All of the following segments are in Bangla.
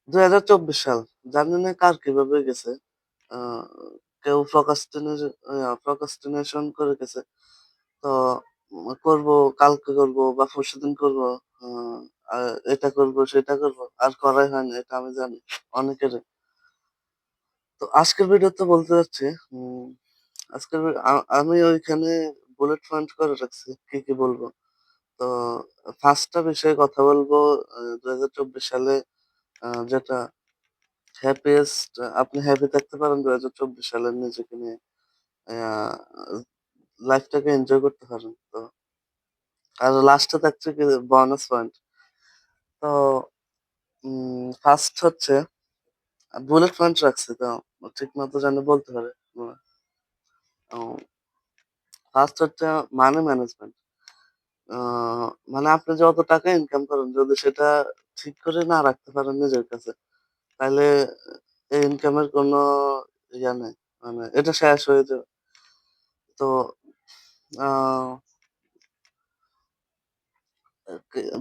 ২০২৪ সাল। জানি না কার কিভাবে গেছে। আ কেউ procrastination করে গেছে। তো করবো, কালকে করবো বা পরশুদিন করবো। আ আ এটা করবো, সেটা করবো। আর করাই হয় না। এটা আমি জানি অনেকেরই। তো আজকের ভিডিওতে বলতে চাচ্ছি, উম আজকের আমি ওইখানে বুলেট পয়েন্ট করে রাখছি কি বলবো। তো ১st টা বিষয়ে কথা বলবো ২০২৪ সালে যেটা হ্যাপিয়েস্ট আপনি হ্যাপি থাকতে পারেন ২০২৪ সালে নিজেকে নিয়ে। আ লাইফটাকে এনজয় করতে পারেন। তো আর লাস্টে থাকছে কি বোনাস পয়েন্ট। তো 1st হচ্ছে বুলেট পয়েন্ট রাখছি তো ঠিকমতো যেন বলতে পারে। ও 1st হচ্ছে মানি ম্যানেজমেন্ট। আ মানে আপনি যত টাকা ইনকাম করেন যদি সেটা ঠিক করে না রাখতে পারেন নিজের কাছে, তাইলে এই ইনকামের কোনো ইয়া নাই। মানে এটা শেষ হয়ে যাবে। তো আ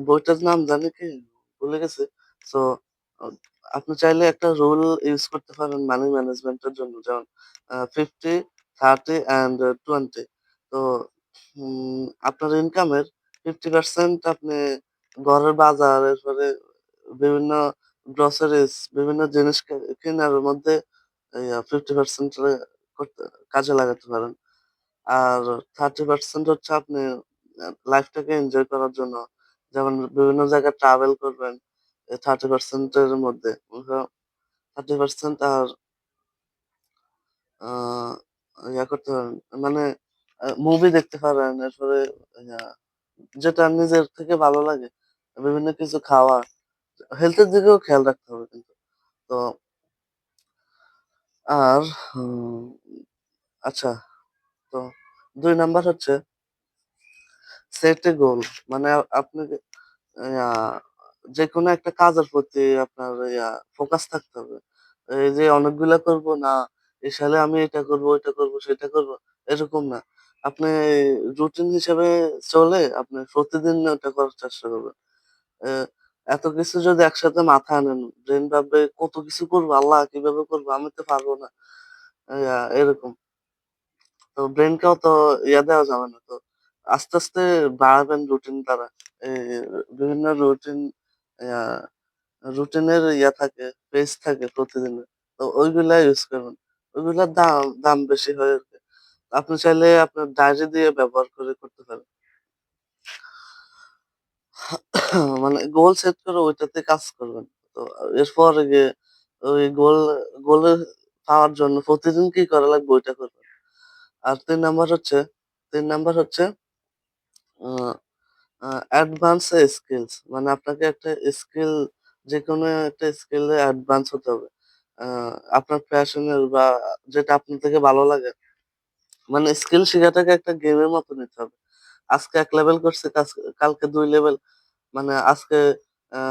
বইটার নাম জানি কি? ভুলে গেছি। সো আ আপনি চাইলে একটা রুল ইউজ করতে পারেন মানি ম্যানেজমেন্ট এর জন্য। যেমন 50, 30 অ্যান্ড 20। তো আপনার ইনকামের 50% আপনি ঘরের বাজার, এরপরে বিভিন্ন গ্রোসারিস, বিভিন্ন জিনিস কেনার মধ্যে 50% করতে কাজে লাগাতে পারেন। আর 30% হচ্ছে আপনি লাইফটাকে এনজয় করার জন্য। যেমন বিভিন্ন জায়গায় ট্রাভেল করবেন। এই 30% এর মধ্যে। 30% আর আ ইয়া করতে পারেন। মানে মুভি দেখতে পারেন। এরপরে ইয়া যেটা নিজের থেকে ভালো লাগে। বিভিন্ন কিছু খাওয়া। হেলথ এর দিকেও খেয়াল রাখতে হবে কিন্তু। তো আর হুম আচ্ছা, তো ২ নাম্বার হচ্ছে সেট এ গোল। মানে আপনি ইয়া যেকোনো একটা কাজের প্রতি আপনার ফোকাস থাকতে হবে। এই যে অনেকগুলা করব না, এই সালে আমি এটা করব, ওইটা করব, সেটা করব, এরকম না। আপনি রুটিন হিসেবে চলে আপনি প্রতিদিন ওটা করার চেষ্টা করবেন। এ এত কিছু যদি একসাথে মাথায় আনেন, ব্রেইন ভাববে কত কিছু করব, আল্লাহ কিভাবে করব? আমি তো পারব না। এরকম। তো ব্রেইনকে অত দেওয়া যাবে না। তো আস্তে বাড়াবেন রুটিন দ্বারা। এই বিভিন্ন ইয়া রুটিনের থাকে, পেজ থাকে প্রতিদিনের। তো ওইগুলা ইউজ করবেন। ওইগুলার দাম বেশি হয় আরকি। আপনি চাইলে আপনার ডায়েরি দিয়ে ব্যবহার করে করতে পারেন। মানে গোল সেট করে ওইটাতে কাজ করবেন। তো এরপরে গিয়ে ওই গোলে পাওয়ার জন্য প্রতিদিন কি করা লাগবে ওইটা করবেন। আর ৩ নাম্বার হচ্ছে আ আ অ্যাডভান্স স্কিলস মানে আপনাকে একটা স্কিল যেকোনো একটা স্কিলে অ্যাডভান্স হতে হবে। আ আপনার প্যাশনের বা যেটা আপনার থেকে ভালো লাগে। মানে স্কিল শিখাটাকে একটা গেমের মতো নিতে হবে। আজকে ১ লেভেল করছি, কালকে ২ লেভেল। মানে আজকে আ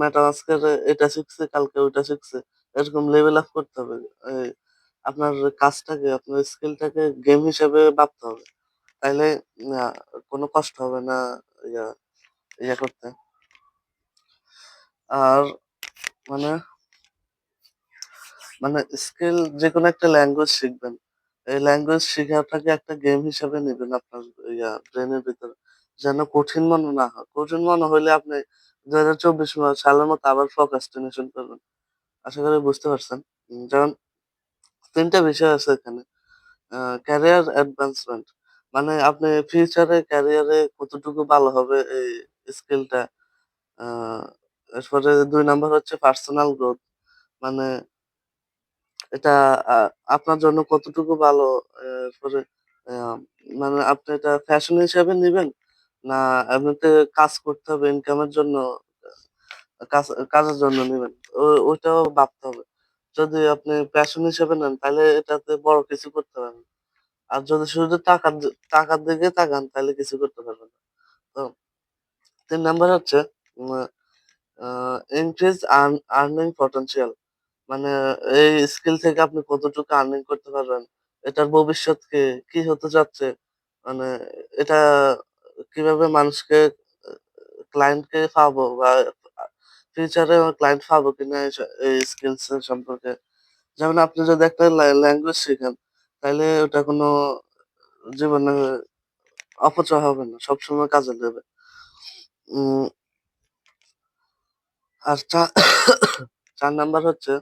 মেটামাস্কের এটা শিখছি, কালকে ওইটা শিখছি। এরকম লেভেল আপ করতে হবে। এই আপনার কাজটাকে, আপনার স্কিলটাকে গেম হিসেবে ভাবতে হবে। তাইলে আ কোনো কষ্ট হবে না ইয়া করতে। আর মানে মানে স্কিল যেকোনো একটা ল্যাঙ্গুয়েজ শিখবেন। এই ল্যাঙ্গুয়েজ শিখাটাকে একটা গেম হিসেবে নিবেন আপনার ব্রেইনের ভিতরে। যেন কঠিন মনে না হয়। কঠিন মনে হইলে আপনি ২০২৪ সালের মতো আবার procrastination করবেন। আশা করি বুঝতে পারছেন। যেমন ৩ টা বিষয় আছে এখানে। আ ক্যারিয়ার অ্যাডভান্সমেন্ট মানে আপনি ফিউচারে ক্যারিয়ারে কতটুকু ভালো হবে এই স্কিলটা। আ এরপরে ২ নাম্বার হচ্ছে পার্সোনাল গ্রোথ। মানে এটা আ আপনার জন্য কতটুকু ভালো এরপরে আ মানে আপনি এটা ফ্যাশন হিসেবে নিবেন? না এমনিতে কাজ করতে হবে ইনকামের জন্য কাজের জন্য নিবেন? ওইটাও ভাবতে হবে। যদি আপনি প্যাশন হিসেবে নেন তাহলে এটাতে বড় কিছু করতে পারবেন। আর যদি শুধু টাকার দিকে তাকান তাহলে কিছু করতে পারবেন না। তো ৩ নাম্বার হচ্ছে উম আ increase earning potential মানে এই স্কিল থেকে আপনি কতটুকু আর্নিং করতে পারবেন? এটার ভবিষ্যৎ কি হতে যাচ্ছে? মানে এটা কিভাবে মানুষকে ক্লায়েন্টকে পাবো বা ফিউচারে ক্লায়েন্ট পাবো কিনা এই স্কিলস এর সম্পর্কে। যেমন আপনি যদি একটা ল্যাঙ্গুয়েজ শিখেন, তাইলে ওটা কোনো জীবনে অপচয় হবে না। সবসময় কাজে দেবে। উম আর ৪ নাম্বার হচ্ছে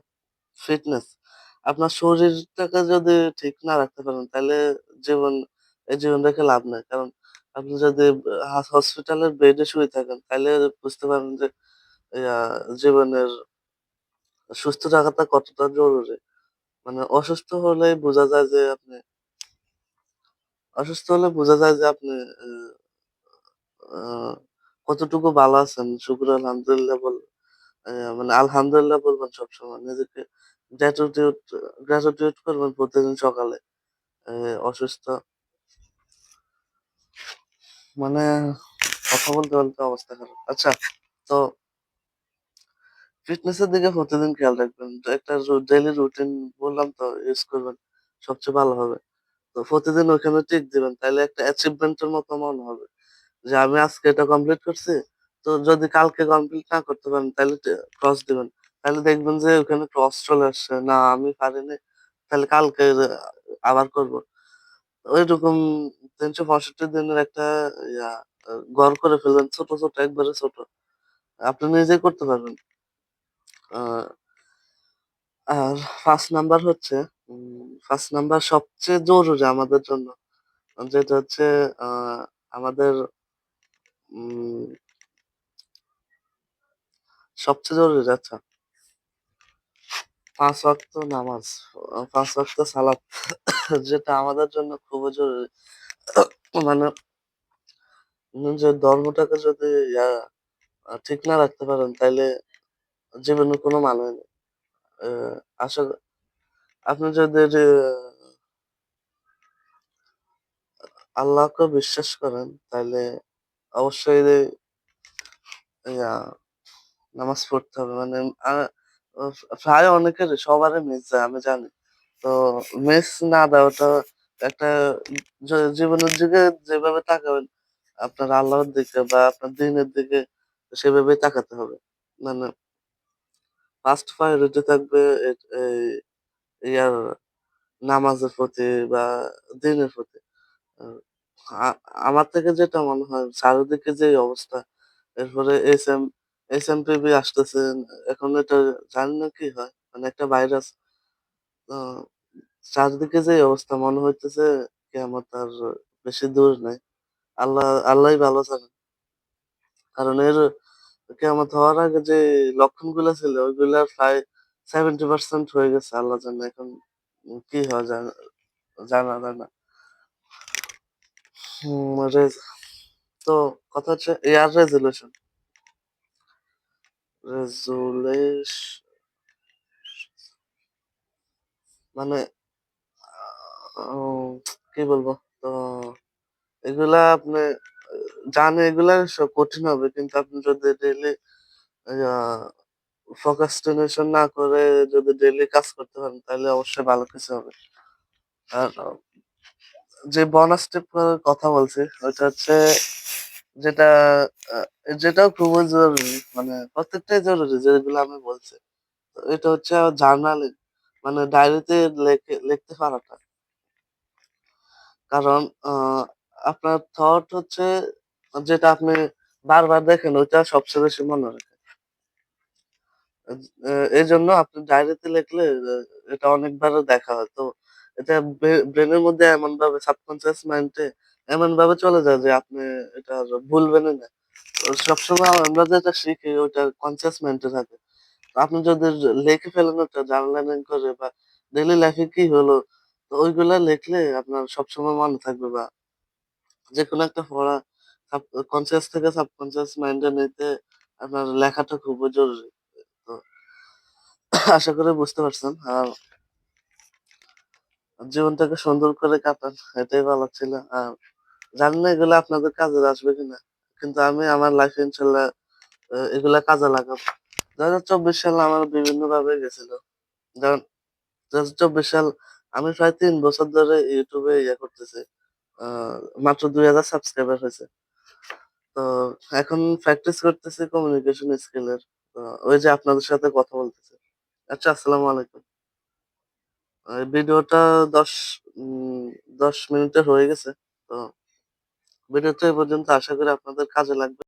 ফিটনেস। আপনার শরীরটাকে যদি ঠিক না রাখতে পারেন, তাইলে জীবন এই জীবন রেখে লাভ নাই। কারণ আপনি যদি হসপিটালের বেডে শুয়ে থাকেন, তাইলে বুঝতে পারবেন যে ইয়া জীবনের সুস্থ থাকাটা কতটা জরুরি। মানে অসুস্থ হলে বোঝা যায় যে আপনি আ আ কতটুকু ভালো আছেন। শুকর আলহামদুলিল্লাহ মানে আলহামদুলিল্লাহ বলবেন সবসময়। নিজেকে গ্র্যাটিটিউড গ্র্যাটিটিউড করবেন প্রতিদিন সকালে। এ অসুস্থ মানে কথা বলতে অবস্থা খারাপ। আচ্ছা, তো ফিটনেস এর দিকে প্রতিদিন খেয়াল রাখবেন। তো একটা ডেইলি রুটিন বললাম তো ইউজ করবেন। সবচেয়ে ভালো হবে। তো প্রতিদিন ওখানে টিক দিবেন। তাইলে একটা অ্যাচিভমেন্ট এর মতো মনে হবে। যে আমি আজকে এটা কমপ্লিট করছি। তো যদি কালকে কমপ্লিট না করতে পারেন তাইলে ক্রস দিবেন। তাইলে দেখবেন যে ওখানে ক্রস চলে আসছে। না আমি পারিনি। তাহলে কালকে আবার করব। ঐরকম ৩৬৫ দিনের একটা ইয়া গড় করে ফেলবেন ছোট, একবারে ছোট। আপনি নিজেই করতে পারবেন। আ আর ৫ নাম্বার হচ্ছে ৫ নাম্বার সবচেয়ে জরুরি আমাদের জন্য। যেটা হচ্ছে আ আমাদের উম সবচেয়ে জরুরি আচ্ছা ৫ ওয়াক্ত নামাজ। ৫ ওয়াক্ত সালাত যেটা আমাদের জন্য খুবই জরুরি। মানে নিজের ধর্মটাকে যদি ঠিক না রাখতে পারেন তাইলে জীবনের কোনো মানে নেই। আ আসলে আপনি যদি আল্লাহকে বিশ্বাস করেন তাইলে অবশ্যই ইয়া নামাজ পড়তে হবে। মানে আ অ প্রায় অনেকেরই সবারই মিস যায় আমি জানি। তো মিস না দেওয়াটা একটা জীবনের দিকে যেভাবে তাকাবেন আপনার আল্লাহর দিকে বা আপনার দিনের দিকে সেভাবেই তাকাতে হবে। মানে ফার্স্ট প্রায়োরিটি থাকবে এই ইয়ার নামাজের প্রতি বা দিনের প্রতি। আ আ আমার থেকে যেটা মনে হয় চারিদিকে যে অবস্থা, এরপরে এসএমপিভি আসতেছে। এখন এটা জানি না কি হয়। মানে একটা ভাইরাস। আ চারদিকে যে অবস্থা মনে হইতেছে কিয়ামত আর বেশি দূর নাই। আল্লাহই ভালো জানেন। কারণ কিয়ামত হওয়ার আগে যে লক্ষণগুলা ছিল ওইগুলার প্রায় 70% হয়ে গেছে আল্লাহ জানে। এখন কি হয় জানা যায় না। হুম, তো কথা হচ্ছে এয়ার রেজুলেশন। রেজুলেশ মানে ও কি বলবো? তো এগুলা আপনি জানি এগুলা কঠিন হবে। কিন্তু আপনি যদি ডেইলি আ procrastination না করে যদি ডেইলি কাজ করতে পারেন তাহলে অবশ্যই ভালো কিছু হবে। আর যে বোনাস টিপ করার কথা বলছি ওইটা হচ্ছে যেটা আ যেটাও খুবই জরুরি। মানে প্রত্যেকটাই জরুরি যেগুলো আমি বলছি। তো এটা হচ্ছে জার্নালিং মানে ডায়েরিতে লিখতে পারাটা। কারণ আপনার থট হচ্ছে যেটা আপনি বারবার দেখেন ওইটা সবচেয়ে বেশি মনে রাখে। এজ এজন্য আপনি ডায়েরিতে লিখলে এটা অনেকবারও দেখা হয়। তো এটা ব্রেইনের মধ্যে এমনভাবে সাবকন্সিয়াস মাইন্ডে এমনভাবে চলে যায় যে আপনি এটা আর ভুলবেনই না। তো সবসময় আমরা যেটা শিখি ওইটা কনসিয়াস মাইন্ডে থাকে। তো আপনি যদি লিখে ফেলেন ওটা জার্নালিং করে বা ডেইলি লাইফে কি হলো? তো ওইগুলা লিখলে আপনার সবসময় মনে থাকবে বা যেকোনো একটা পড়া কনসিয়াস থেকে সাবকন্সিয়াস মাইন্ডে নিতে আপনার লেখাটা খুবই জরুরি। তো আশা করি বুঝতে পারছেন। আর জীবনটাকে সুন্দর করে কাটান। এটাই বলার ছিল। আর জানি না এগুলো আপনাদের কাজে আসবে কিনা। কিন্তু আমি আমার লাইফে ইনশাআল্লাহ এগুলা কাজে লাগাবো। ২০২৪ সাল আমার বিভিন্নভাবে গেছিল। যেমন ২০২৪ সাল আমি প্রায় ৩ বছর ধরে YouTube এ করতেছি। আ মাত্র ২,০০০ সাবস্ক্রাইবার হইছে। তো এখন প্র্যাকটিস করতেছি কমিউনিকেশন স্কিল এর। তো ওই যে আপনাদের সাথে কথা বলতেছি। আচ্ছা, আসসালামু আলাইকুম। ভিডিওটা ১০ উম ১০ মিনিটের হয়ে গেছে। তো ভিডিওটা এ পর্যন্ত। আশা করি আপনাদের কাজে লাগবে।